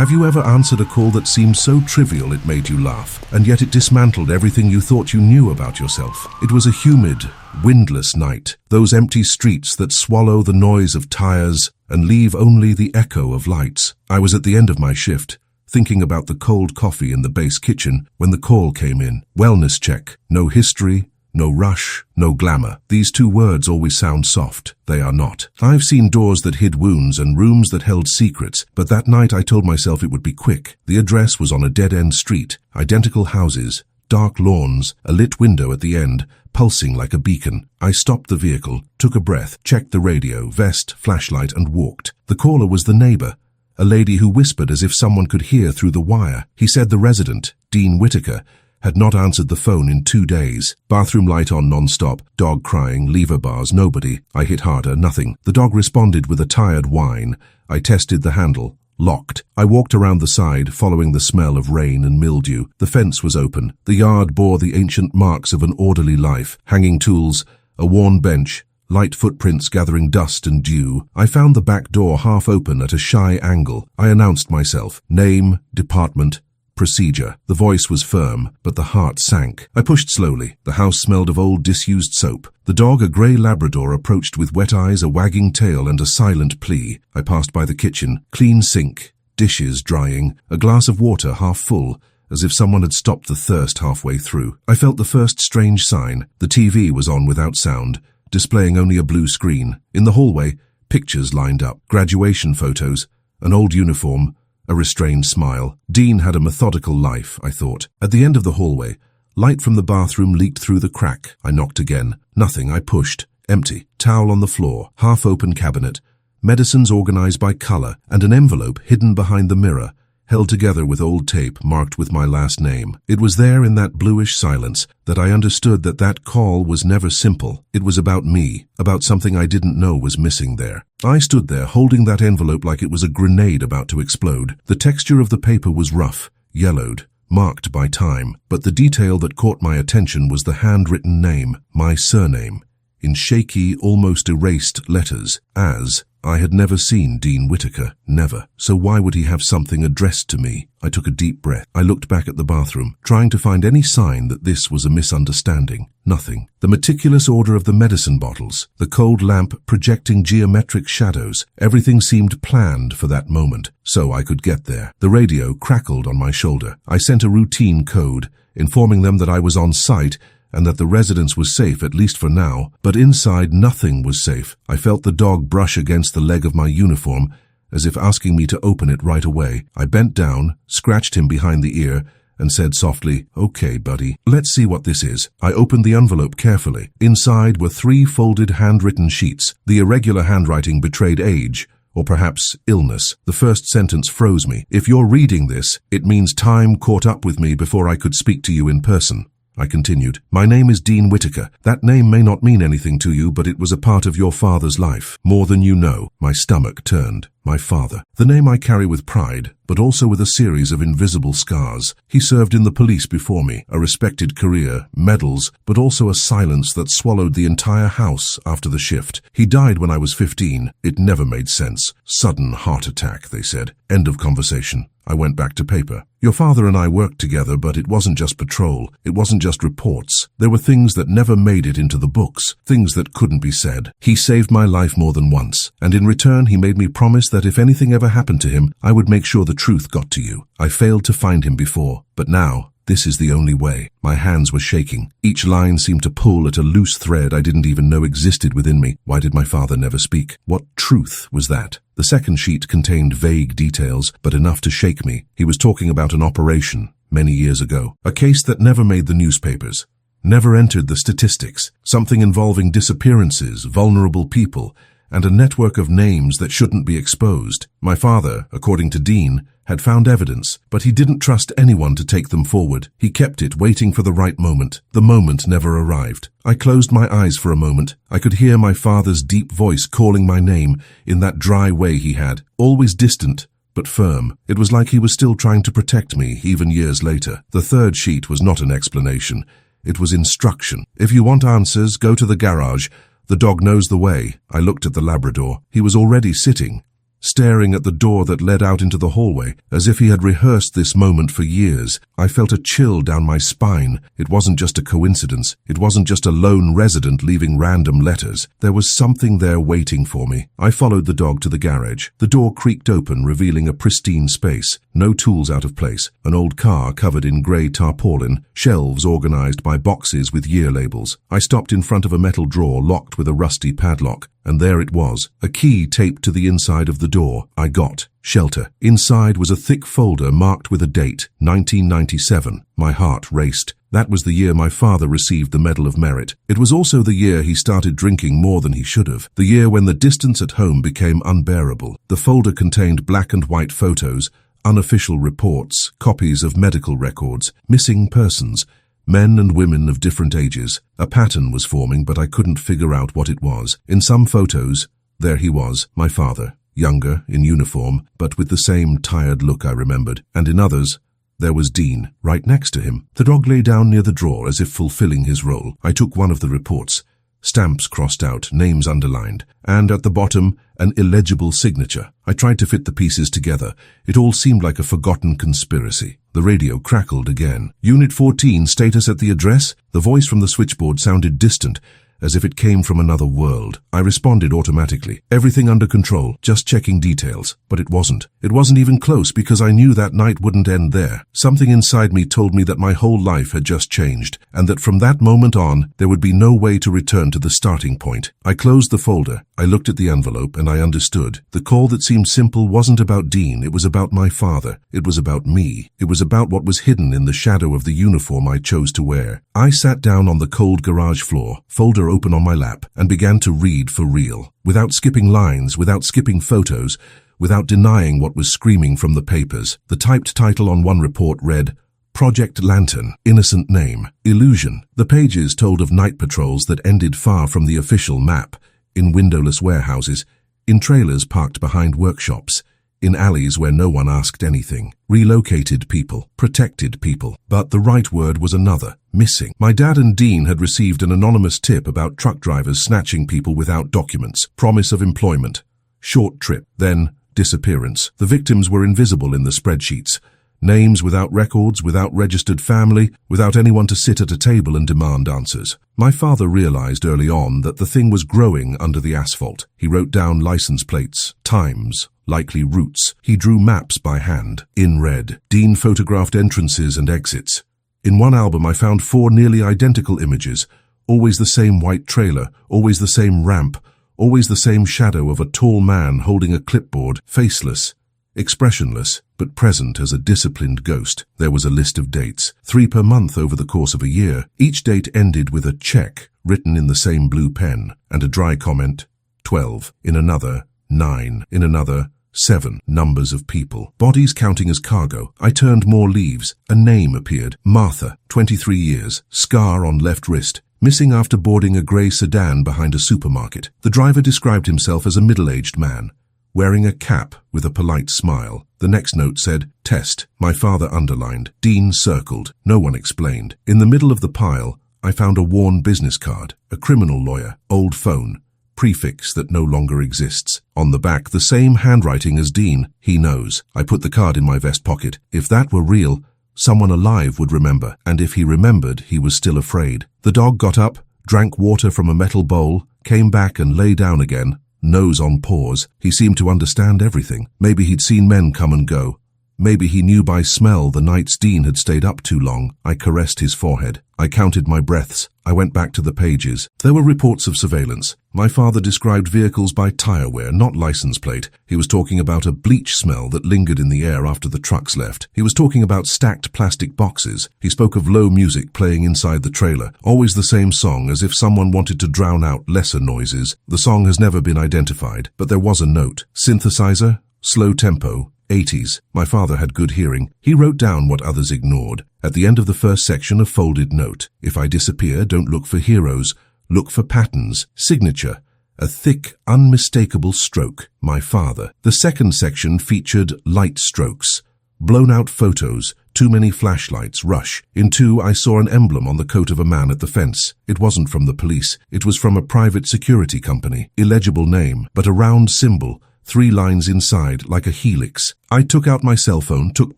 Have you ever answered a call that seemed so trivial it made you laugh, and yet it dismantled everything you thought you knew about yourself? It was a humid, windless night, those empty streets that swallow the noise of tires and leave only the echo of lights. I was at the end of my shift, thinking about the cold coffee in the base kitchen when the call came in. Wellness check. No history, no rush, no glamour. These two words always sound soft. They are not. I've seen doors that hid wounds and rooms that held secrets, but that night I told myself it would be quick. The address was on a dead-end street, identical houses, dark lawns, a lit window at the end, pulsing like a beacon. I stopped the vehicle, took a breath, checked the radio, vest, flashlight, and walked. The caller was the neighbor, a lady who whispered as if someone could hear through the wire. He said the resident, Dean Whitaker, had not answered the phone in 2 days. Bathroom light on non-stop, dog crying, lever bars, nobody. I hit harder, nothing. The dog responded with a tired whine. I tested the handle. Locked. I walked around the side, following the smell of rain and mildew. The fence was open. The yard bore the ancient marks of an orderly life. Hanging tools, a worn bench, light footprints gathering dust and dew. I found the back door half open at a shy angle. I announced myself. Name, department, procedure. The voice was firm, but the heart sank. I pushed slowly. The house smelled of old disused soap. The dog, a grey Labrador, approached with wet eyes, a wagging tail, and a silent plea. I passed by the kitchen. Clean sink, dishes drying, a glass of water half full, as if someone had stopped the thirst halfway through. I felt the first strange sign. The TV was on without sound, displaying only a blue screen. In the hallway, pictures lined up. Graduation photos, an old uniform, a restrained smile. Dean had a methodical life, I thought. At the end of the hallway, light from the bathroom leaked through the crack. I knocked again. Nothing. I pushed. Empty. Towel on the floor. Half-open cabinet. Medicines organized by color, and an envelope hidden behind the mirror, held together with old tape marked with my last name. It was there in that bluish silence that I understood that call was never simple. It was about me, about something I didn't know was missing there. I stood there holding that envelope like it was a grenade about to explode. The texture of the paper was rough, yellowed, marked by time, but the detail that caught my attention was the handwritten name, my surname, in shaky, almost erased letters, as I had never seen Dean Whitaker, never. So why would he have something addressed to me? I took a deep breath. I looked back at the bathroom, trying to find any sign that this was a misunderstanding. Nothing. The meticulous order of the medicine bottles, the cold lamp projecting geometric shadows, everything seemed planned for that moment, so I could get there. The radio crackled on my shoulder. I sent a routine code, informing them that I was on site and that the residence was safe, at least for now, but inside nothing was safe. I felt the dog brush against the leg of my uniform, as if asking me to open it right away. I bent down, scratched him behind the ear, and said softly, "Okay, buddy, let's see what this is." I opened the envelope carefully. Inside were 3 folded handwritten sheets. The irregular handwriting betrayed age, or perhaps illness. The first sentence froze me. "If you're reading this, it means time caught up with me before I could speak to you in person." I continued. "My name is Dean Whitaker. That name may not mean anything to you, but it was a part of your father's life. More than you know." My stomach turned. My father. The name I carry with pride, but also with a series of invisible scars. He served in the police before me, a respected career, medals, but also a silence that swallowed the entire house after the shift. He died when I was 15. It never made sense. Sudden heart attack, they said. End of conversation. I went back to paper. "Your father and I worked together, but it wasn't just patrol. It wasn't just reports. There were things that never made it into the books, things that couldn't be said. He saved my life more than once, and in return he made me promise that if anything ever happened to him, I would make sure the truth got to you. I failed to find him before, but now, this is the only way." My hands were shaking. Each line seemed to pull at a loose thread I didn't even know existed within me. Why did my father never speak? What truth was that? The second sheet contained vague details, but enough to shake me. He was talking about an operation many years ago. A case that never made the newspapers, never entered the statistics. Something involving disappearances, vulnerable people, and a network of names that shouldn't be exposed. My father, according to Dean, had found evidence, but he didn't trust anyone to take them forward. He kept it, waiting for the right moment. The moment never arrived. I closed my eyes for a moment. I could hear my father's deep voice calling my name in that dry way he had, always distant, but firm. It was like he was still trying to protect me, even years later. The third sheet was not an explanation. It was instruction. "If you want answers, go to the garage. The dog knows the way." I looked at the Labrador. He was already sitting, staring at the door that led out into the hallway, as if he had rehearsed this moment for years. I felt a chill down my spine. It wasn't just a coincidence. It wasn't just a lone resident leaving random letters. There was something there waiting for me. I followed the dog to the garage. The door creaked open, revealing a pristine space. No tools out of place. An old car covered in grey tarpaulin, shelves organized by boxes with year labels. I stopped in front of a metal drawer locked with a rusty padlock. And there it was, a key taped to the inside of the door. I got shelter. Inside was a thick folder marked with a date, 1997. My heart raced. That was the year my father received the Medal of Merit. It was also the year he started drinking more than he should have. The year when the distance at home became unbearable. The folder contained black and white photos, unofficial reports, copies of medical records, missing persons, men and women of different ages. A pattern was forming, but I couldn't figure out what it was. In some photos, there he was, my father, younger, in uniform, but with the same tired look I remembered. And in others, there was Dean, right next to him. The dog lay down near the drawer as if fulfilling his role. I took one of the reports. Stamps crossed out, names underlined, and at the bottom, an illegible signature. I tried to fit the pieces together. It all seemed like a forgotten conspiracy. The radio crackled again. Unit 14, status at the address? The voice from the switchboard sounded distant, as if it came from another world. I responded automatically. Everything under control, just checking details. But it wasn't. It wasn't even close, because I knew that night wouldn't end there. Something inside me told me that my whole life had just changed, and that from that moment on, there would be no way to return to the starting point. I closed the folder. I looked at the envelope, and I understood. The call that seemed simple wasn't about Dean. It was about my father. It was about me. It was about what was hidden in the shadow of the uniform I chose to wear. I sat down on the cold garage floor, folder open on my lap, and began to read for real. Without skipping lines, without skipping photos, without denying what was screaming from the papers. The typed title on one report read, Project Lantern, innocent name, illusion. The pages told of night patrols that ended far from the official map, in windowless warehouses, in trailers parked behind workshops, in alleys where no one asked anything. Relocated people, protected people. But the right word was another, missing. My dad and Dean had received an anonymous tip about truck drivers snatching people without documents, promise of employment, short trip, then disappearance. The victims were invisible in the spreadsheets. Names without records, without registered family, without anyone to sit at a table and demand answers. My father realized early on that the thing was growing under the asphalt. He wrote down license plates, times, likely routes. He drew maps by hand, in red. Dean photographed entrances and exits. In one album I found 4 nearly identical images, always the same white trailer, always the same ramp, always the same shadow of a tall man holding a clipboard, faceless, expressionless, but present as a disciplined ghost. There was a list of dates, 3 per month over the course of a year. Each date ended with a check written in the same blue pen, and a dry comment, 12. In another, 9. In another, 7. Numbers of people. Bodies counting as cargo. I turned more leaves. A name appeared. Martha, 23 years. Scar on left wrist. Missing after boarding a grey sedan behind a supermarket. The driver described himself as a middle-aged man, wearing a cap with a polite smile. The next note said, Test. My father underlined. Dean circled. No one explained. In the middle of the pile, I found a worn business card. A criminal lawyer. Old phone. Prefix that no longer exists. On the back, the same handwriting as Dean. He knows. I put the card in my vest pocket. If that were real, someone alive would remember. And if he remembered, he was still afraid. The dog got up, drank water from a metal bowl, came back and lay down again, nose on paws. He seemed to understand everything. Maybe he'd seen men come and go. Maybe he knew by smell the nights Dean had stayed up too long. I caressed his forehead. I counted my breaths. I went back to the pages. There were reports of surveillance. My father described vehicles by tire wear, not license plate. He was talking about a bleach smell that lingered in the air after the trucks left. He was talking about stacked plastic boxes. He spoke of low music playing inside the trailer, always the same song, as if someone wanted to drown out lesser noises. The song has never been identified, but there was a note. Synthesizer, slow tempo, 80s. My father had good hearing. He wrote down what others ignored. At the end of the first section, a folded note. If I disappear, don't look for heroes. Look for patterns. Signature. A thick, unmistakable stroke. My father. The second section featured light strokes. Blown out photos. Too many flashlights. Rush. In 2, I saw an emblem on the coat of a man at the fence. It wasn't from the police. It was from a private security company. Illegible name, but a round symbol. 3 lines inside, like a helix. I took out my cell phone, took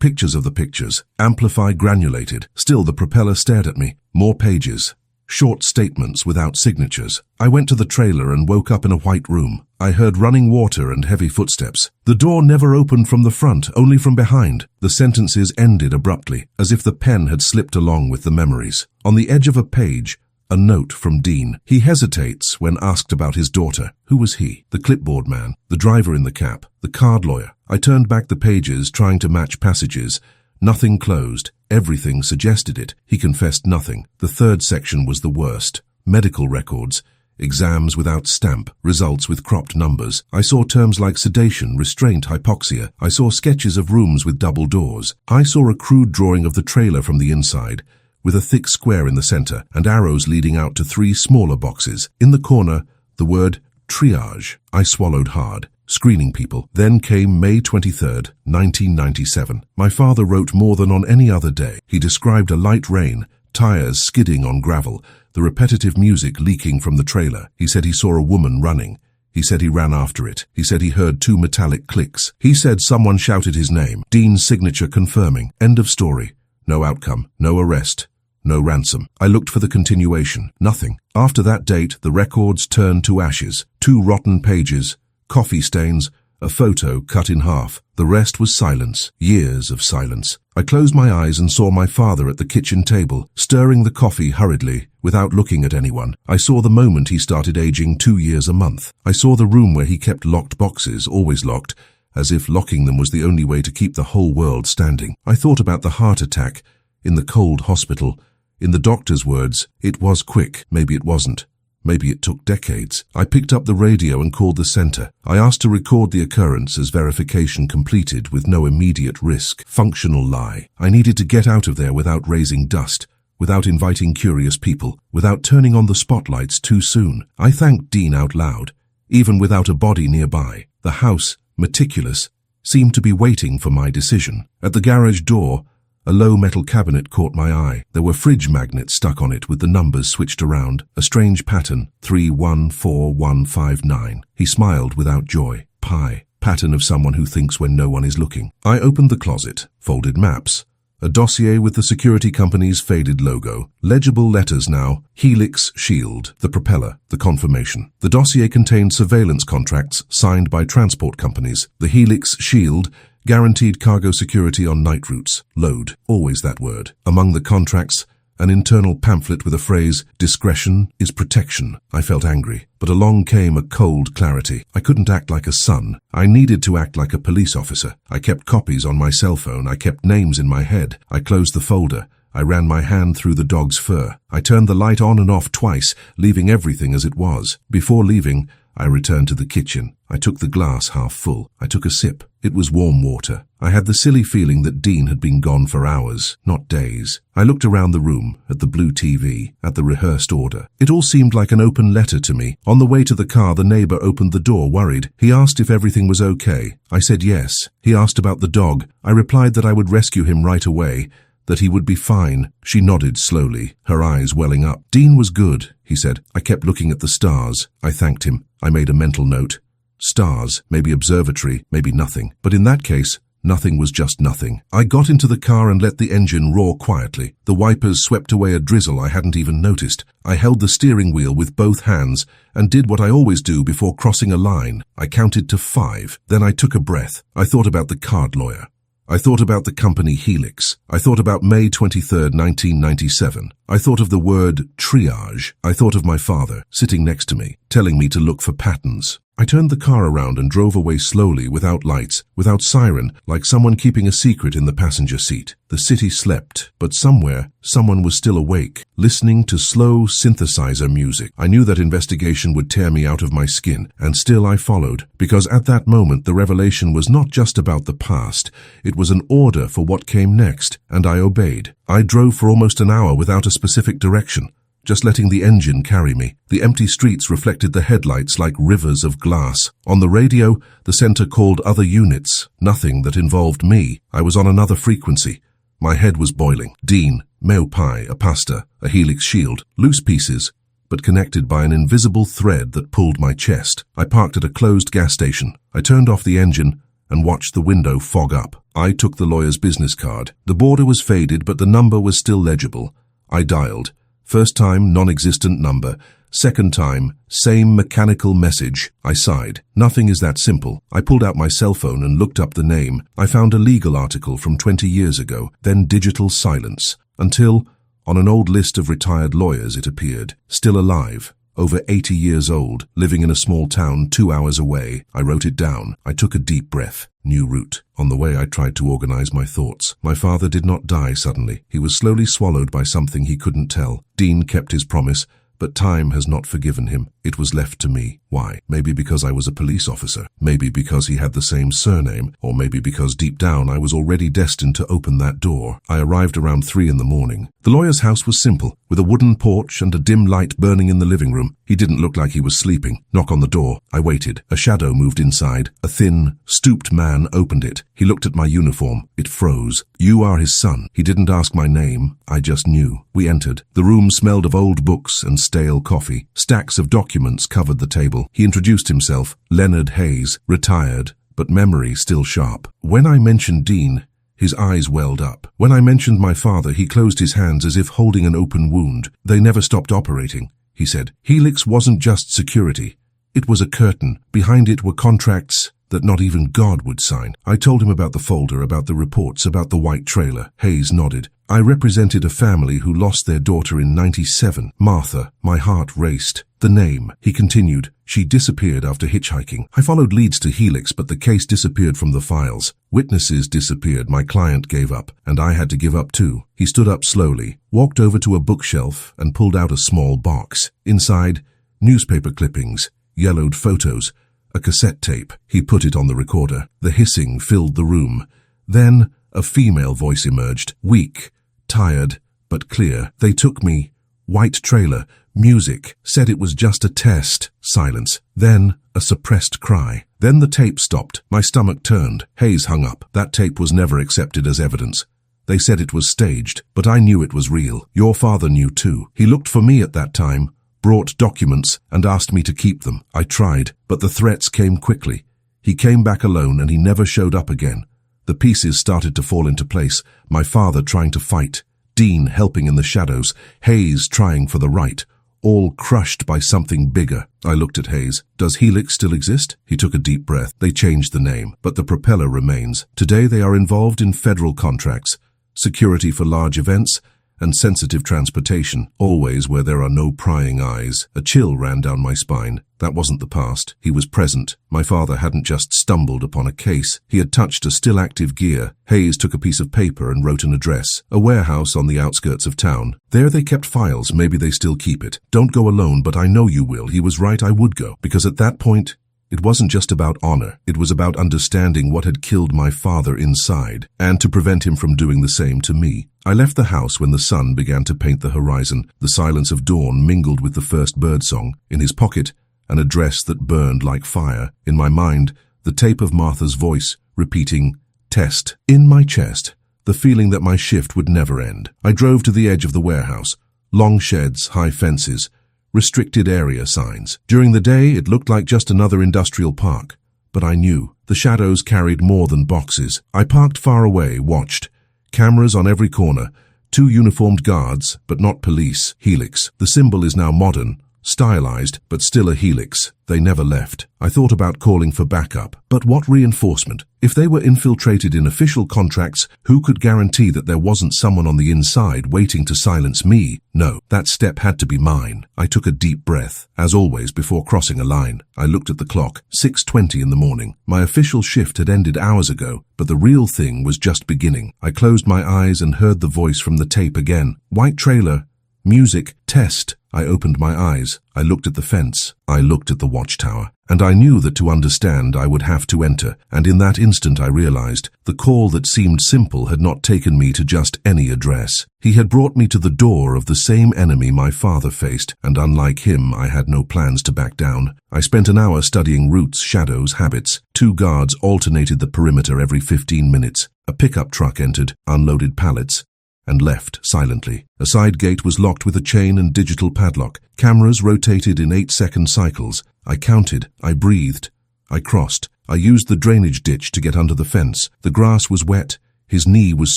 pictures of the pictures. Amplify granulated. Still the propeller stared at me. More pages. Short statements without signatures. I went to the trailer and woke up in a white room. I heard running water and heavy footsteps. The door never opened from the front, only from behind. The sentences ended abruptly, as if the pen had slipped along with the memories. On the edge of a page, a note from Dean. He hesitates when asked about his daughter. Who was he? The clipboard man, the driver in the cap, the card lawyer. I turned back the pages, trying to match passages. Nothing closed. Everything suggested it. He confessed nothing. The 3rd section was the worst. Medical records. Exams without stamp. Results with cropped numbers. I saw terms like sedation, restraint, hypoxia. I saw sketches of rooms with double doors. I saw a crude drawing of the trailer from the inside, with a thick square in the center and arrows leading out to 3 smaller boxes. In the corner, the word triage. I swallowed hard. Screening people. Then came May 23rd, 1997. My father wrote more than on any other day. He described a light rain, tires skidding on gravel, the repetitive music leaking from the trailer. He said he saw a woman running. He said he ran after it. He said he heard 2 metallic clicks. He said someone shouted his name. Dean's signature confirming. End of story. No outcome. No arrest. No ransom. I looked for the continuation. Nothing. After that date, the records turned to ashes. 2 rotten pages. Coffee stains, a photo cut in half. The rest was silence, years of silence. I closed my eyes and saw my father at the kitchen table, stirring the coffee hurriedly, without looking at anyone. I saw the moment he started aging 2 years a month. I saw the room where he kept locked boxes, always locked, as if locking them was the only way to keep the whole world standing. I thought about the heart attack, in the cold hospital. In the doctor's words, it was quick. Maybe it wasn't. Maybe it took decades. I picked up the radio and called the center. I asked to record the occurrence as verification completed with no immediate risk. Functional lie. I needed to get out of there without raising dust, without inviting curious people, without turning on the spotlights too soon. I thanked Dean out loud. Even without a body nearby, the house, meticulous, seemed to be waiting for my decision. At the garage door, a low metal cabinet caught my eye. There were fridge magnets stuck on it with the numbers switched around. A strange pattern, 314159. He smiled without joy. Pi. Pattern of someone who thinks when no one is looking. I opened the closet. Folded maps. A dossier with the security company's faded logo. Legible letters now. Helix Shield. The propeller. The confirmation. The dossier contained surveillance contracts signed by transport companies. The Helix Shield guaranteed cargo security on night routes. Load. Always that word. Among the contracts, an internal pamphlet with a phrase, "Discretion is protection." I felt angry, but along came a cold clarity. I couldn't act like a son. I needed to act like a police officer. I kept copies on my cell phone. I kept names in my head. I closed the folder. I ran my hand through the dog's fur. I turned the light on and off twice, leaving everything as it was. Before leaving, I returned to the kitchen. I took the glass half full. I took a sip. It was warm water. I had the silly feeling that Dean had been gone for hours, not days. I looked around the room, at the blue TV, at the rehearsed order. It all seemed like an open letter to me. On the way to the car, the neighbor opened the door, worried. He asked if everything was okay. I said yes. He asked about the dog. I replied that I would rescue him right away, that he would be fine. She nodded slowly, her eyes welling up. Dean was good, he said. I kept looking at the stars. I thanked him. I made a mental note. Stars, maybe observatory, maybe nothing. But in that case, nothing was just nothing. I got into the car and let the engine roar quietly. The wipers swept away a drizzle I hadn't even noticed. I held the steering wheel with both hands and did what I always do before crossing a line. I counted to 5. Then I took a breath. I thought about the card lawyer. I thought about the company Helix. I thought about May 23rd, 1997. I thought of the word triage. I thought of my father, sitting next to me, telling me to look for patterns. I turned the car around and drove away slowly, without lights, without siren, like someone keeping a secret in the passenger seat. The city slept, but somewhere, someone was still awake, listening to slow synthesizer music. I knew that investigation would tear me out of my skin, and still I followed, because at that moment the revelation was not just about the past, it was an order for what came next, and I obeyed. I drove for almost an hour without a specific direction, just letting the engine carry me. The empty streets reflected the headlights like rivers of glass. On the radio, the center called other units. Nothing that involved me. I was on another frequency. My head was boiling. Dean, male pie, a pasta, a Helix Shield, loose pieces, but connected by an invisible thread that pulled my chest. I parked at a closed gas station. I turned off the engine and watched the window fog up. I took the lawyer's business card. The border was faded, but the number was still legible. I dialed. First time, non-existent number. Second time, same mechanical message. I sighed. Nothing is that simple. I pulled out my cell phone and looked up the name. I found a legal article from 20 years ago, then digital silence. Until, on an old list of retired lawyers, it appeared. Still alive. Over 80 years old, living in a small town 2 hours away. I wrote it down. I took a deep breath. New route. On the way, I tried to organize my thoughts. My father did not die suddenly. He was slowly swallowed by something he couldn't tell. Dean kept his promise, but time has not forgiven him. It was left to me. Why? Maybe because I was a police officer. Maybe because he had the same surname. Or maybe because deep down I was already destined to open that door. I arrived around 3 in the morning. The lawyer's house was simple, with a wooden porch and a dim light burning in the living room. He didn't look like he was sleeping. Knock on the door. I waited. A shadow moved inside. A thin, stooped man opened it. He looked at my uniform. It froze. "You are his son." He didn't ask my name. I just knew. We entered. The room smelled of old books and stale coffee. Stacks of documents covered the table. He introduced himself. Leonard Hayes, retired, but memory still sharp. When I mentioned Dean, his eyes welled up. When I mentioned my father, he closed his hands as if holding an open wound. "They never stopped operating," he said. "Helix wasn't just security. It was a curtain. Behind it were contracts that not even God would sign." I told him about the folder, about the reports, about the white trailer. Hayes nodded. "I represented a family who lost their daughter in '97. Martha." My heart raced. "The name," he continued. "She disappeared after hitchhiking. I followed leads to Helix, but the case disappeared from the files. Witnesses disappeared. My client gave up, and I had to give up too." He stood up slowly, walked over to a bookshelf, and pulled out a small box. Inside, newspaper clippings, yellowed photos, a cassette tape. He put it on the recorder. The hissing filled the room. Then a female voice emerged, weak, tired, but clear. "They took me. White trailer. Music. Said it was just a test." Silence. Then a suppressed cry. Then the tape stopped. My stomach turned. Hayes hung up. "That tape was never accepted as evidence. They said it was staged, but I knew it was real. Your father knew too. He looked for me at that time, brought documents, and asked me to keep them. I tried, but the threats came quickly. He came back alone and he never showed up again. The pieces started to fall into place. My father trying to fight, Dean helping in the shadows, Hayes trying for the right, all crushed by something bigger." I looked at Hayes. "Does Helix still exist?" He took a deep breath. "They changed the name, but the propeller remains. Today they are involved in federal contracts, security for large events, and sensitive transportation, always where there are no prying eyes." A chill ran down my spine. That wasn't the past. He was present. My father hadn't just stumbled upon a case. He had touched a still active gear. Hayes took a piece of paper and wrote an address. A warehouse on the outskirts of town. There they kept files. Maybe they still keep it. "Don't go alone, but I know you will." He was right, I would go. Because at that point, it wasn't just about honor. It was about understanding what had killed my father inside, and to prevent him from doing the same to me. I left the house when the sun began to paint the horizon. The silence of dawn mingled with the first birdsong. In his pocket, an address that burned like fire. In my mind, the tape of Martha's voice, repeating, "Test." In my chest, the feeling that my shift would never end. I drove to the edge of the warehouse. Long sheds, high fences, restricted area signs. During the day, it looked like just another industrial park. But I knew the shadows carried more than boxes. I parked far away, watched. Cameras on every corner. 2 uniformed guards, but not police. Helix. The symbol is now modern, stylized, but still a helix. They never left. I thought about calling for backup. But what reinforcement? If they were infiltrated in official contracts, who could guarantee that there wasn't someone on the inside waiting to silence me? No, that step had to be mine. I took a deep breath. As always, before crossing a line, I looked at the clock. 6:20 in the morning. My official shift had ended hours ago, but the real thing was just beginning. I closed my eyes and heard the voice from the tape again. "White trailer. Music. Test." I opened my eyes. I looked at the fence. I looked at the watchtower. And I knew that to understand I would have to enter. And in that instant I realized the call that seemed simple had not taken me to just any address. He had brought me to the door of the same enemy my father faced, and unlike him, I had no plans to back down. I spent an hour studying routes, shadows, habits. 2 guards alternated the perimeter every 15 minutes. A pickup truck entered, unloaded pallets. and left silently. A side gate was locked with a chain and digital padlock. Cameras rotated in 8-second cycles. I counted. I breathed. I crossed. I used the drainage ditch to get under the fence. The grass was wet. His knee was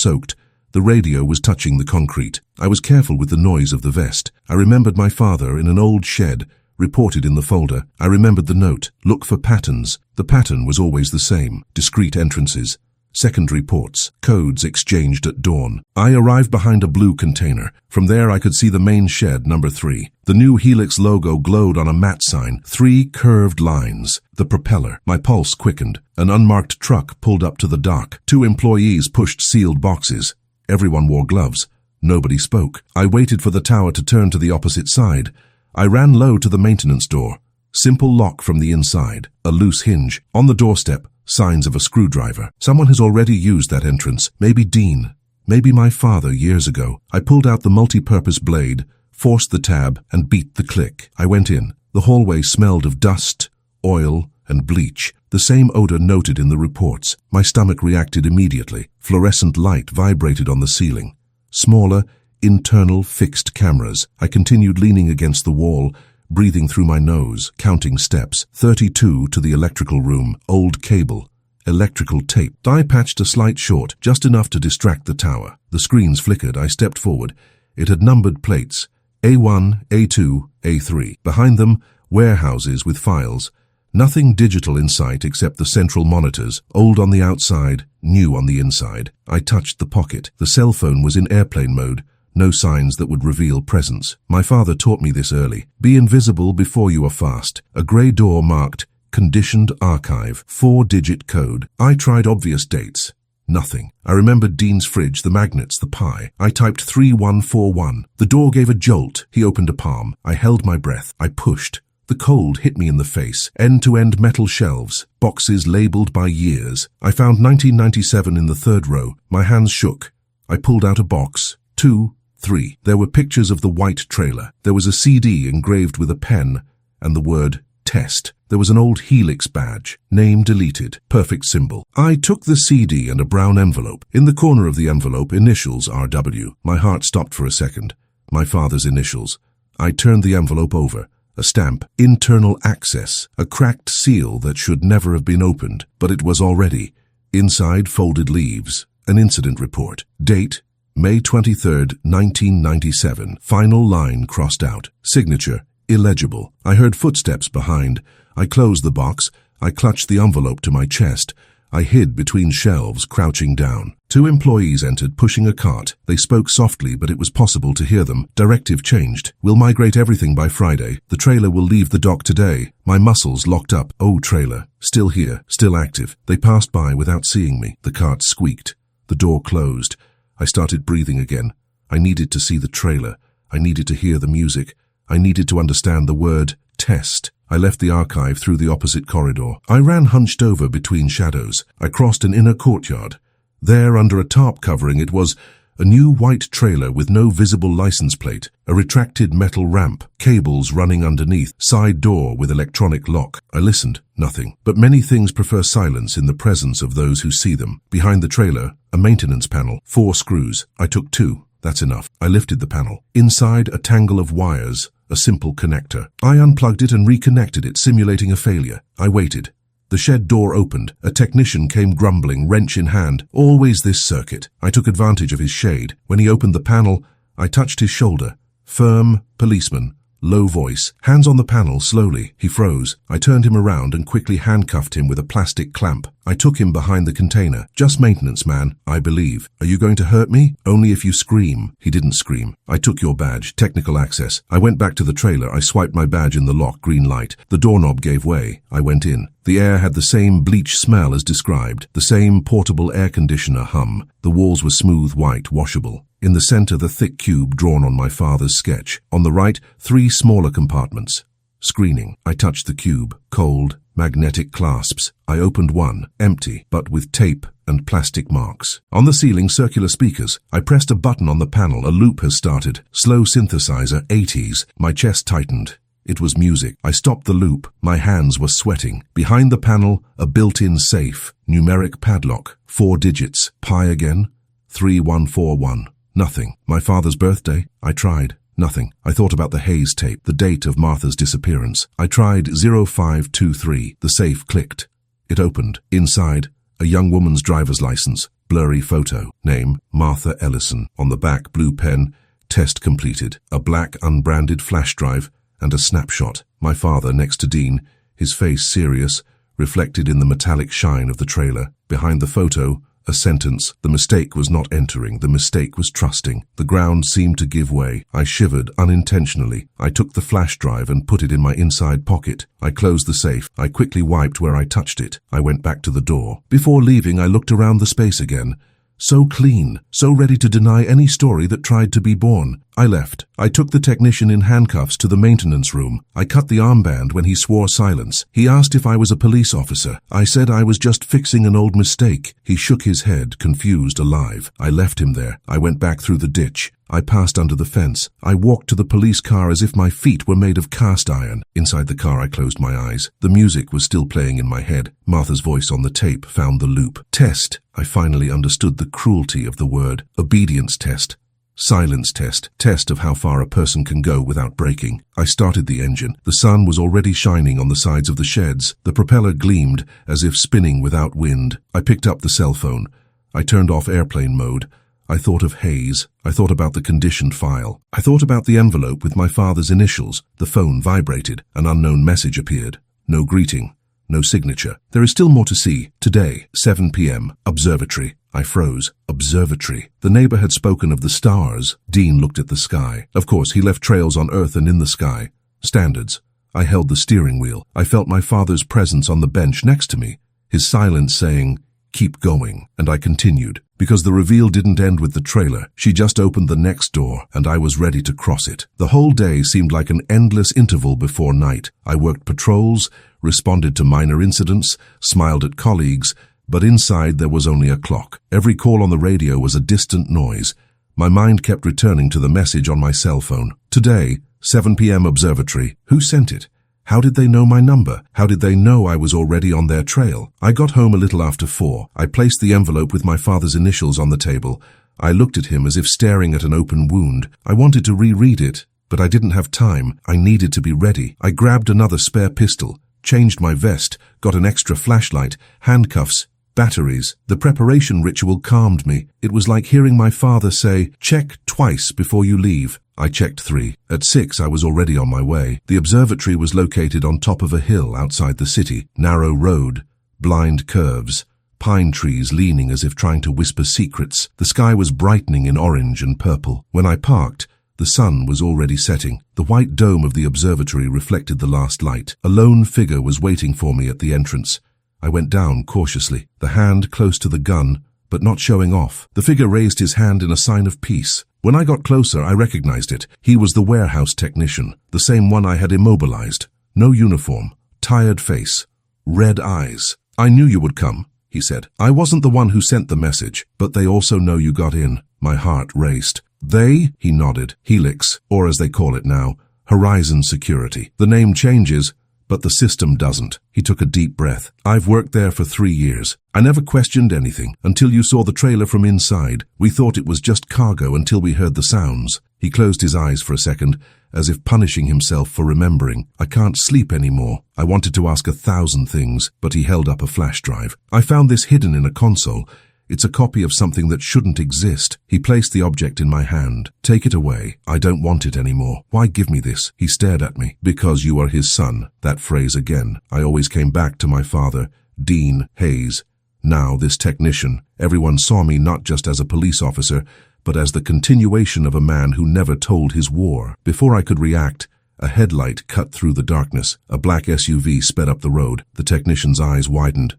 soaked. The radio was touching the concrete. I was careful with the noise of the vest. I remembered my father in an old shed, reported in the folder. I remembered the note, look for patterns. The pattern was always the same, discrete entrances. Secondary ports, codes exchanged at dawn. I arrived behind a blue container. From there I could see the main shed, number 3. The new Helix logo glowed on a mat sign, 3 curved lines. The propeller. My pulse quickened. An unmarked truck pulled up to the dock. 2 employees pushed sealed boxes. Everyone wore gloves. Nobody spoke. I waited for the tower to turn to the opposite side. I ran low to the maintenance door. Simple lock from the inside. A loose hinge. On the doorstep, signs of a screwdriver. Someone has already used that entrance. Maybe Dean. Maybe my father years ago. I pulled out the multi-purpose blade, forced the tab, and beat the click. I went in. The hallway smelled of dust, oil, and bleach. The same odor noted in the reports. My stomach reacted immediately. Fluorescent light vibrated on the ceiling. Smaller, internal, fixed cameras. I continued leaning against the wall, breathing through my nose, counting steps. 32 to the electrical room. Old cable. Electrical tape. I patched a slight short, just enough to distract the tower. The screens flickered. I stepped forward. It had numbered plates. A1, A2, A3. Behind them, warehouses with files. Nothing digital in sight except the central monitors, old on the outside, new on the inside. I touched the pocket. The cell phone was in airplane mode. No signs that would reveal presence. My father taught me this early. Be invisible before you are fast. A grey door marked Conditioned Archive. 4-digit code. I tried obvious dates. Nothing. I remembered Dean's fridge, the magnets, the pie. I typed 3141. The door gave a jolt. He opened a palm. I held my breath. I pushed. The cold hit me in the face. End-to-end metal shelves. Boxes labelled by years. I found 1997 in the 3rd row. My hands shook. I pulled out a box. 2, 3. There were pictures of the white trailer. There was a CD engraved with a pen and the word test. There was an old Helix badge. Name deleted. Perfect symbol. I took the CD and a brown envelope. In the corner of the envelope, initials RW. My heart stopped for a second. My father's initials. I turned the envelope over. A stamp. Internal access. A cracked seal that should never have been opened, but it was already. Inside, folded leaves. An incident report. Date. May 23rd, 1997. Final line crossed out. Signature. Illegible. I heard footsteps behind. I closed the box. I clutched the envelope to my chest. I hid between shelves, crouching down. 2 employees entered, pushing a cart. They spoke softly, but it was possible to hear them. Directive changed. We'll migrate everything by Friday. The trailer will leave the dock today. My muscles locked up. Oh, trailer. Still here. Still active. They passed by without seeing me. The cart squeaked. The door closed. I started breathing again. I needed to see the trailer. I needed to hear the music. I needed to understand the word test. I left the archive through the opposite corridor. I ran hunched over between shadows. I crossed an inner courtyard. There, under a tarp covering, it was a new white trailer with no visible license plate, a retracted metal ramp, cables running underneath, side door with electronic lock. I listened. Nothing. But many things prefer silence in the presence of those who see them. Behind the trailer, a maintenance panel, 4 screws. I took 2. That's enough. I lifted the panel. Inside, a tangle of wires, a simple connector. I unplugged it and reconnected it, simulating a failure. I waited. The shed door opened. A technician came grumbling, wrench in hand. Always this circuit. I took advantage of his shade. When he opened the panel, I touched his shoulder. Firm, policeman. Low voice. Hands on the panel, slowly. He froze. I turned him around and quickly handcuffed him with a plastic clamp. I took him behind the container. Just maintenance, man, I believe. Are you going to hurt me? Only if you scream. He didn't scream. I took your badge. Technical access. I went back to the trailer. I swiped my badge in the lock. Green light. The doorknob gave way. I went in. The air had the same bleach smell as described. The same portable air conditioner hum. The walls were smooth white, washable. In the center, the thick cube drawn on my father's sketch. On the right, 3 smaller compartments. Screening. I touched the cube. Cold, magnetic clasps. I opened one, empty, but with tape and plastic marks. On the ceiling, circular speakers. I pressed a button on the panel. A loop has started. Slow synthesizer, 80s. My chest tightened. It was music. I stopped the loop. My hands were sweating. Behind the panel, a built-in safe. Numeric padlock. 4 digits. Pi again. 3141. Nothing. My father's birthday? I tried. Nothing. I thought about the Hayes tape, the date of Martha's disappearance. I tried 0523. The safe clicked. It opened. Inside, a young woman's driver's license. Blurry photo. Name, Martha Ellison. On the back, blue pen. Test completed. A black unbranded flash drive and a snapshot. My father next to Dean, his face serious, reflected in the metallic shine of the trailer. Behind the photo, a sentence. The mistake was not entering, the mistake was trusting. The ground seemed to give way. I shivered unintentionally. I took the flash drive and put it in my inside pocket. I closed the safe. I quickly wiped where I touched it. I went back to the door. Before leaving, I looked around the space again. So clean, so ready to deny any story that tried to be born. I left. I took the technician in handcuffs to the maintenance room. I cut the armband when he swore silence. He asked if I was a police officer. I said I was just fixing an old mistake. He shook his head, confused, alive. I left him there. I went back through the ditch. I passed under the fence. I walked to the police car as if my feet were made of cast iron. Inside the car, I closed my eyes. The music was still playing in my head. Martha's voice on the tape found the loop. Test. I finally understood the cruelty of the word. Obedience test. Silence test. Test of how far a person can go without breaking. I started the engine. The sun was already shining on the sides of the sheds. The propeller gleamed as if spinning without wind. I picked up the cell phone. I turned off airplane mode. I thought of Hayes. I thought about the conditioned file. I thought about the envelope with my father's initials. The phone vibrated. An unknown message appeared. No greeting. No signature. There is still more to see. Today, 7 p.m. Observatory. I froze. Observatory. The neighbor had spoken of the stars. Dean looked at the sky. Of course, he left trails on Earth and in the sky. Standards. I held the steering wheel. I felt my father's presence on the bench next to me. His silence saying, "Keep going." And I continued. Because the reveal didn't end with the trailer. She just opened the next door, and I was ready to cross it. The whole day seemed like an endless interval before night. I worked patrols, responded to minor incidents, smiled at colleagues, but inside there was only a clock. Every call on the radio was a distant noise. My mind kept returning to the message on my cell phone. Today, 7 p.m. Observatory. Who sent it? How did they know my number? How did they know I was already on their trail? I got home a little after 4. I placed the envelope with my father's initials on the table. I looked at him as if staring at an open wound. I wanted to reread it, but I didn't have time. I needed to be ready. I grabbed another spare pistol, changed my vest, got an extra flashlight, handcuffs, batteries. The preparation ritual calmed me. It was like hearing my father say, "Check twice before you leave." I checked 3. At 6, I was already on my way. The observatory was located on top of a hill outside the city. Narrow road, blind curves, pine trees leaning as if trying to whisper secrets. The sky was brightening in orange and purple. When I parked, the sun was already setting. The white dome of the observatory reflected the last light. A lone figure was waiting for me at the entrance. I went down cautiously, the hand close to the gun, but not showing off. The figure raised his hand in a sign of peace. When I got closer, I recognized it. He was the warehouse technician, the same one I had immobilized. No uniform, tired face, red eyes. "I knew you would come," he said. "I wasn't the one who sent the message, but they also know you got in." My heart raced. "They?" He nodded. "Helix, or as they call it now, Horizon Security. The name changes, but the system doesn't." He took a deep breath. "I've worked there for 3 years. I never questioned anything until you saw the trailer from inside. We thought it was just cargo until we heard the sounds." He closed his eyes for a second, as if punishing himself for remembering. "I can't sleep anymore." I wanted to ask 1,000 things, but he held up a flash drive. "I found this hidden in a console. It's a copy of something that shouldn't exist." He placed the object in my hand. "Take it away. I don't want it anymore." "Why give me this?" He stared at me. "Because you are his son." That phrase again. I always came back to my father, Dean Hayes. Now this technician. Everyone saw me not just as a police officer, but as the continuation of a man who never told his war. Before I could react, a headlight cut through the darkness. A black SUV sped up the road. The technician's eyes widened.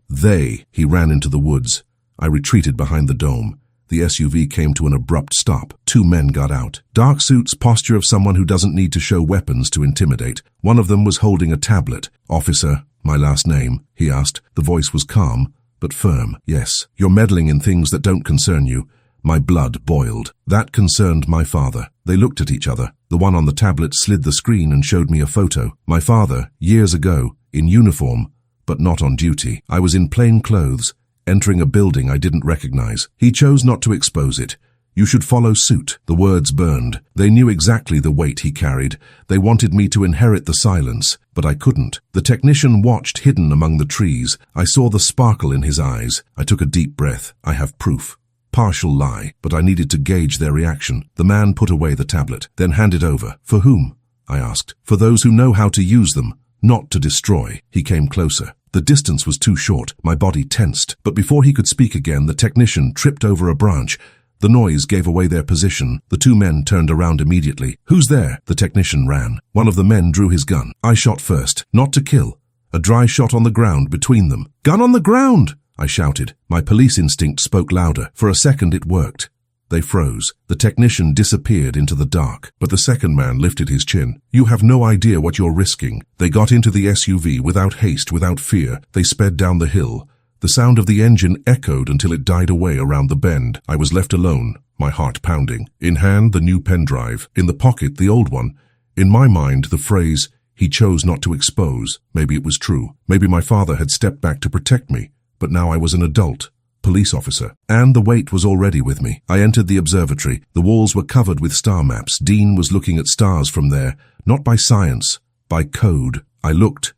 He ran into the woods. I retreated behind the dome. The SUV came to an abrupt stop. 2 men got out. Dark suits, posture of someone who doesn't need to show weapons to intimidate. One of them was holding a tablet. "Officer, my last name?" he asked. The voice was calm, but firm. "Yes, you're meddling in things that don't concern you." My blood boiled. That concerned my father. They looked at each other. The one on the tablet slid the screen and showed me a photo. My father, years ago, in uniform, but not on duty. I was in plain clothes, entering a building I didn't recognize. He chose not to expose it. You should follow suit. The words burned. They knew exactly the weight he carried. They wanted me to inherit the silence, but I couldn't. The technician watched hidden among the trees. I saw the sparkle in his eyes. I took a deep breath. I have proof. Partial lie, but I needed to gauge their reaction. The man put away the tablet, then handed over. For whom? I asked. For those who know how to use them, not to destroy. He came closer. The distance was too short. My body tensed. But before he could speak again, the technician tripped over a branch. The noise gave away their position. The two men turned around immediately. Who's there? The technician ran. One of the men drew his gun. I shot first, not to kill. A dry shot on the ground between them. Gun on the ground! I shouted. My police instinct spoke louder. For a second it worked. They froze. The technician disappeared into the dark, but the second man lifted his chin. You have no idea what you're risking. They got into the SUV without haste, without fear. They sped down the hill. The sound of the engine echoed until it died away around the bend. I was left alone, my heart pounding. In hand, the new pen drive. In the pocket, the old one. In my mind, the phrase, "He chose not to expose." Maybe it was true. Maybe my father had stepped back to protect me. But now I was an adult. Police officer. And the weight was already with me. I entered the observatory. The walls were covered with star maps. Dean was looking at stars from there, not by science, by code. I looked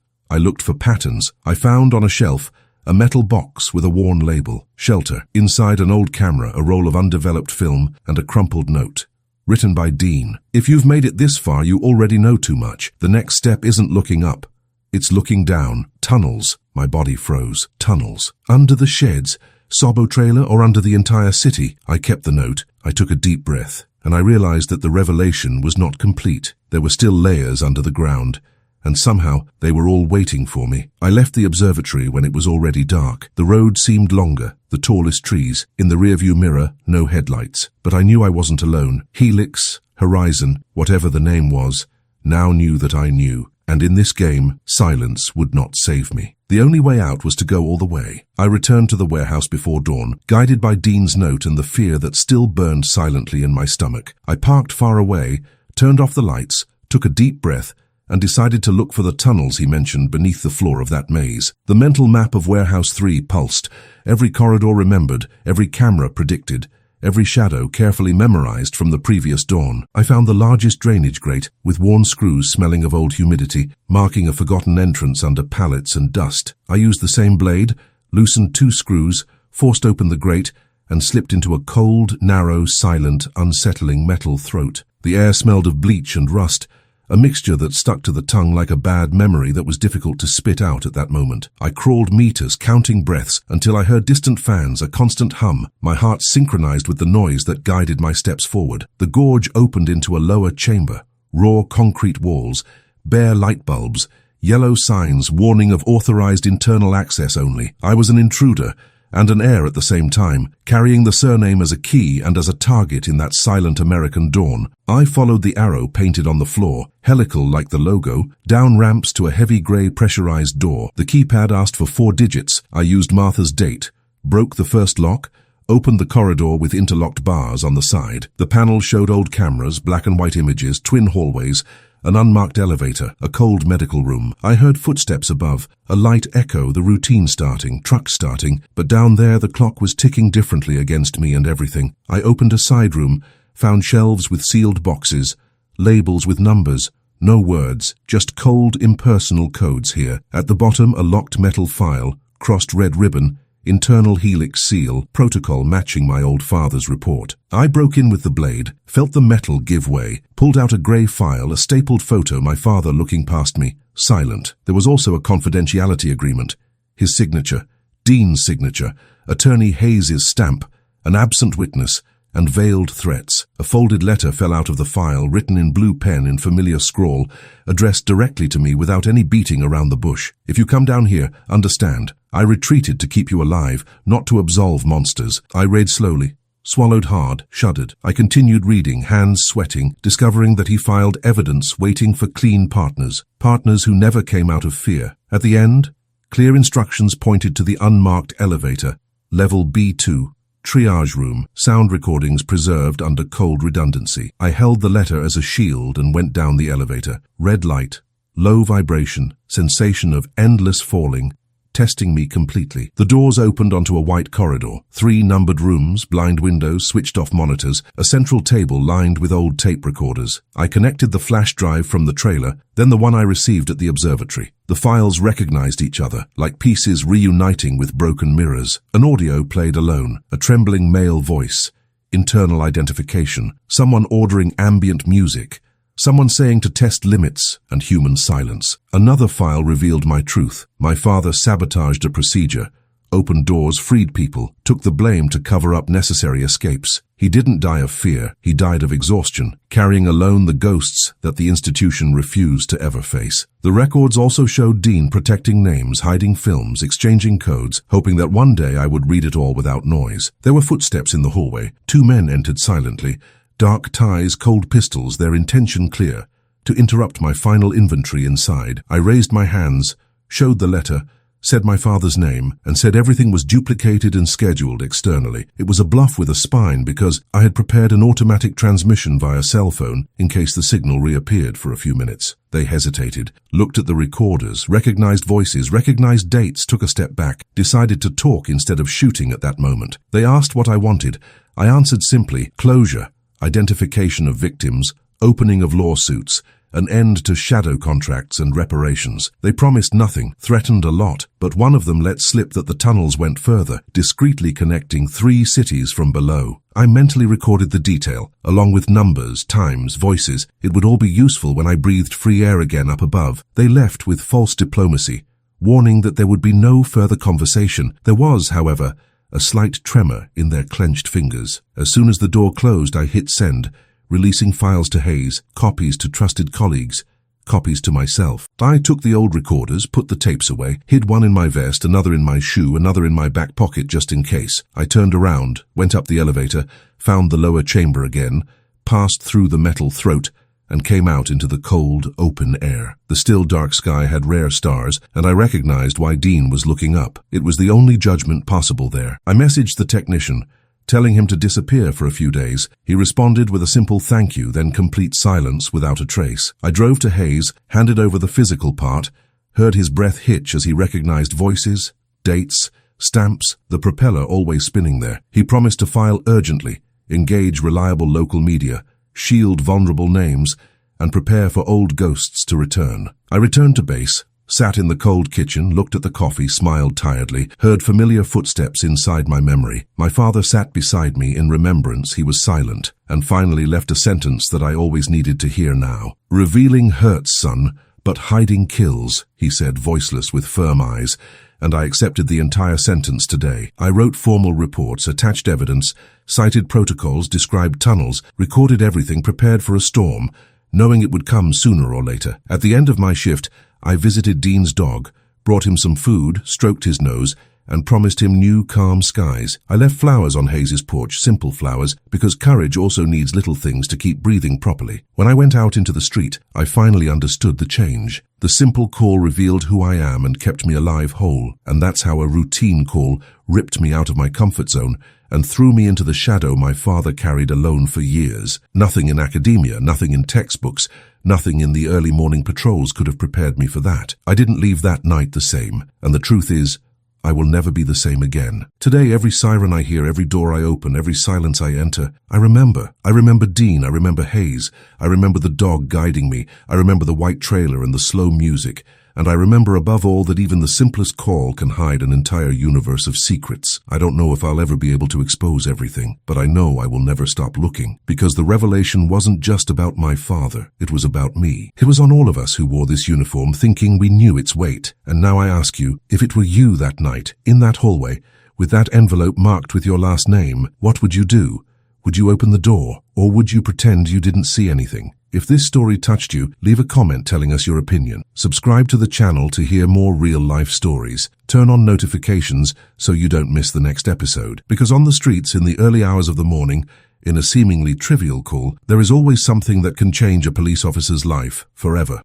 for patterns. I found on a shelf a metal box with a worn label. Shelter. Inside an old camera, a roll of undeveloped film, and a crumpled note. Written by Dean. If you've made it this far, you already know too much. The next step isn't looking up. It's looking down. Tunnels. My body froze. Tunnels. Under the sheds. Sobo trailer or under the entire city? I kept the note. I took a deep breath, and I realized that the revelation was not complete. There were still layers under the ground, and somehow they were all waiting for me. I left the observatory when it was already dark. The road seemed longer, the tallest trees. In the rearview mirror, no headlights. But I knew I wasn't alone. Helix, Horizon, whatever the name was, now knew that I knew. And in this game, silence would not save me. The only way out was to go all the way. I returned to the warehouse before dawn, guided by Dean's note and the fear that still burned silently in my stomach. I parked far away, turned off the lights, took a deep breath, and decided to look for the tunnels he mentioned beneath the floor of that maze. The mental map of Warehouse 3 pulsed, every corridor remembered, every camera predicted, every shadow carefully memorized from the previous dawn. I found the largest drainage grate, with worn screws smelling of old humidity, marking a forgotten entrance under pallets and dust. I used the same blade, loosened 2 screws, forced open the grate, and slipped into a cold, narrow, silent, unsettling metal throat. The air smelled of bleach and rust, a mixture that stuck to the tongue like a bad memory that was difficult to spit out at that moment. I crawled meters, counting breaths, until I heard distant fans, a constant hum. My heart synchronized with the noise that guided my steps forward. The gorge opened into a lower chamber. Raw concrete walls, bare light bulbs, yellow signs warning of authorized internal access only. I was an intruder, and an heir at the same time, carrying the surname as a key and as a target in that silent American dawn. I followed the arrow painted on the floor, helical like the logo, down ramps to a heavy grey pressurized door. The keypad asked for 4 digits. I used Martha's date, broke the first lock, opened the corridor with interlocked bars on the side. The panel showed old cameras, black and white images, twin hallways, an unmarked elevator, a cold medical room. I heard footsteps above, a light echo, the routine starting, trucks starting, but down there the clock was ticking differently against me and everything. I opened a side room, found shelves with sealed boxes, labels with numbers, no words, just cold, impersonal codes here. At the bottom, a locked metal file, crossed red ribbon, internal Helix seal, protocol matching my old father's report. I broke in with the blade, felt the metal give way, pulled out a grey file, a stapled photo, my father looking past me, silent. There was also a confidentiality agreement. His signature, Dean's signature, Attorney Hayes's stamp, an absent witness, and veiled threats. A folded letter fell out of the file, written in blue pen in familiar scrawl, addressed directly to me without any beating around the bush. If you come down here, understand. I retreated to keep you alive, not to absolve monsters. I read slowly, swallowed hard, shuddered. I continued reading, hands sweating, discovering that he filed evidence waiting for clean partners, partners who never came out of fear. At the end, clear instructions pointed to the unmarked elevator, level B2. Triage room, sound recordings preserved under cold redundancy. I held the letter as a shield and went down the elevator. Red light, low vibration, sensation of endless falling, testing me completely. The doors opened onto a white corridor, 3 numbered rooms, blind windows, switched-off monitors, a central table lined with old tape recorders. I connected the flash drive from the trailer, then the one I received at the observatory. The files recognized each other, like pieces reuniting with broken mirrors. An audio played alone, a trembling male voice, internal identification, someone ordering ambient music, someone saying to test limits, and human silence. Another file revealed my truth. My father sabotaged a procedure, opened doors, freed people, took the blame to cover up necessary escapes. He didn't die of fear, he died of exhaustion, carrying alone the ghosts that the institution refused to ever face. The records also showed Dean protecting names, hiding films, exchanging codes, hoping that one day I would read it all without noise. There were footsteps in the hallway. 2 men entered silently. Dark ties, cold pistols, their intention clear, to interrupt my final inventory inside. I raised my hands, showed the letter, said my father's name, and said everything was duplicated and scheduled externally. It was a bluff with a spine because I had prepared an automatic transmission via cell phone in case the signal reappeared for a few minutes. They hesitated, looked at the recorders, recognized voices, recognized dates, took a step back, decided to talk instead of shooting at that moment. They asked what I wanted. I answered simply, closure. Identification of victims, opening of lawsuits, an end to shadow contracts and reparations. They promised nothing, threatened a lot, but one of them let slip that the tunnels went further, discreetly connecting 3 cities from below. I mentally recorded the detail, along with numbers, times, voices. It would all be useful when I breathed free air again up above. They left with false diplomacy, warning that there would be no further conversation. There was, however, a slight tremor in their clenched fingers. As soon as the door closed, I hit send, releasing files to Hayes, copies to trusted colleagues, copies to myself. I took the old recorders, put the tapes away, hid one in my vest, another in my shoe, another in my back pocket just in case. I turned around, went up the elevator, found the lower chamber again, passed through the metal throat, and came out into the cold, open air. The still dark sky had rare stars, and I recognized why Dean was looking up. It was the only judgment possible there. I messaged the technician, telling him to disappear for a few days. He responded with a simple thank you, then complete silence without a trace. I drove to Hayes, handed over the physical part, heard his breath hitch as he recognized voices, dates, stamps, the propeller always spinning there. He promised to file urgently, engage reliable local media, shield vulnerable names, and prepare for old ghosts to return. I returned to base, sat in the cold kitchen, looked at the coffee, smiled tiredly, heard familiar footsteps inside my memory. My father sat beside me in remembrance. He was silent, and finally left a sentence that I always needed to hear now. Revealing hurts, son, but hiding kills, he said, voiceless with firm eyes, and I accepted the entire sentence today. I wrote formal reports, attached evidence, cited protocols, described tunnels, recorded everything, prepared for a storm, knowing it would come sooner or later. At the end of my shift, I visited Dean's dog, brought him some food, stroked his nose, and promised him new calm skies. I left flowers on Hayes' porch, simple flowers, because courage also needs little things to keep breathing properly. When I went out into the street, I finally understood the change. The simple call revealed who I am and kept me alive whole, and that's how a routine call ripped me out of my comfort zone and threw me into the shadow my father carried alone for years. Nothing in academia, nothing in textbooks, nothing in the early morning patrols could have prepared me for that. I didn't leave that night the same, and the truth is, I will never be the same again. Today, every siren I hear, every door I open, every silence I enter, I remember. I remember Dean, I remember Hayes, I remember the dog guiding me, I remember the white trailer and the slow music, and I remember above all that even the simplest call can hide an entire universe of secrets. I don't know if I'll ever be able to expose everything, but I know I will never stop looking, because the revelation wasn't just about my father, it was about me. It was on all of us who wore this uniform, thinking we knew its weight. And now I ask you, if it were you that night, in that hallway, with that envelope marked with your last name, what would you do? Would you open the door, or would you pretend you didn't see anything? If this story touched you, leave a comment telling us your opinion. Subscribe to the channel to hear more real-life stories. Turn on notifications so you don't miss the next episode. Because on the streets in the early hours of the morning, in a seemingly trivial call, there is always something that can change a police officer's life forever.